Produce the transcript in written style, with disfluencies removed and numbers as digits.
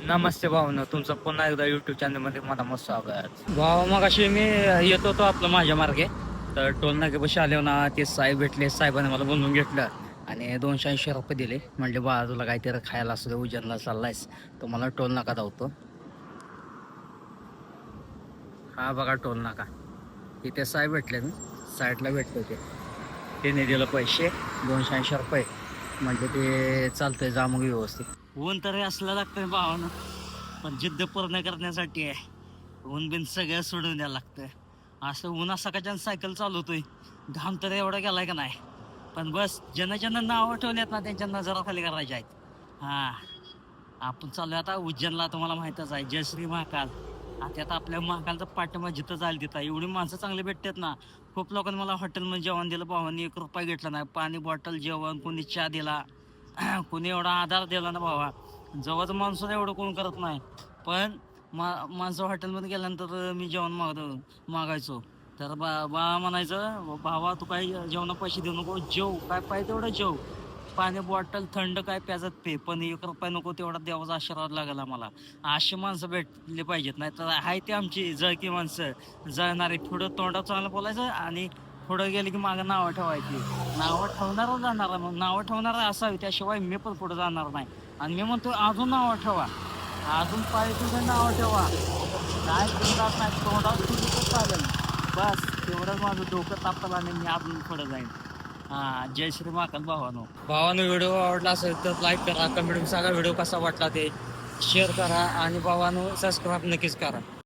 नमस्ते भावना, तुमचं पुन्हा एकदा युट्यूब चॅनलमध्ये मला मस्त स्वागत. भावा मग अशी मी येत होतो आपलं माझ्या मार्गे, तर टोल नाक्यापाशी आले ना, ते साहेब भेटले. साहेबांनी मला बोलून घेतलं आणि 280 रुपये दिले. म्हणले बा तुला काहीतरी खायला असू दे, उज्जैनला चाललायस तर मला टोल नाका धावतो. हा बघा टोल नाका, इथे साहेब भेटले ना, साईडला भेटले ते. त्याने दिलं पैसे 280 रुपये. म्हणजे ते चालतंय, जा मग व्यवस्थित. ऊन तरी असलं लागतंय भावानं, पण जिद्द पूर्ण करण्यासाठी आहे. ऊन बिन सगळं सोडून द्यायला लागतं. असं ऊन सकाळच्या सायकल चालवतोय, घाम तर एवढा गेलाय का नाही. पण बस ज्यांना ज्यांना नावं ठेवलेत ना, त्यांच्या नजरा खाली करायच्या आहेत. हा, आपण चाललोय आता उज्जैनला. तुम्हाला माहितच आहे, जय श्री महाकाल. त्यात आपल्या महाकालचा पाठिंबा जिथं जाईल तिथं एवढी माणसं चांगली भेटतात ना. खूप लोकांनी मला हॉटेलमध्ये जेवण दिलं, भावानी 1 रुपया घेतला नाही. पाणी बॉटल, जेवण, कोणी चहा दिला, कोणी एवढा आधार दिला ना भावा. जवळचं माणसं एवढं कोण करत नाही. पण माणसं हॉटेलमध्ये गेल्यानंतर मी जेवण मागायचो, तर बा म्हणायचं, भावा तू काही जेवणा पैसे देऊ नको, जेव काय पाहिजे तेवढं जेव. पाणी बॉटल थंड काय प्याजत पे, पण 1 रुपया नको तेवढा देवाचा आशीर्वाद लागला मला. अशी माणसं भेटली पाहिजेत, नाही तर आहे ती आमची जळकी माणसं, जळणारी. पुढं तोंडात चांगलं बोलायचं आणि पुढं गेले की मागं नावं ठेवायची. नावं ठेवणारं जाणार, मग नावं ठेवणारं असावी, त्याशिवाय मी पण पुढे जाणार नाही. आणि मी म्हणतो अजून नावं ठेवा, अजून पाहिजे नावं ठेवा. काय तोंडात नाही, तोंडात तुझं चालेल. बस तेवढंच माझं डोकं तापलं आणि मी अजून पुढे जाईन. हा, जय श्री महाकाल भावानो. व्हिडिओ आवडला असेल तर लाईक करा, कमेंट सांगा व्हिडिओ कसा वाटला ते, शेअर करा आणि भावानो सबस्क्राईब नक्कीच करा.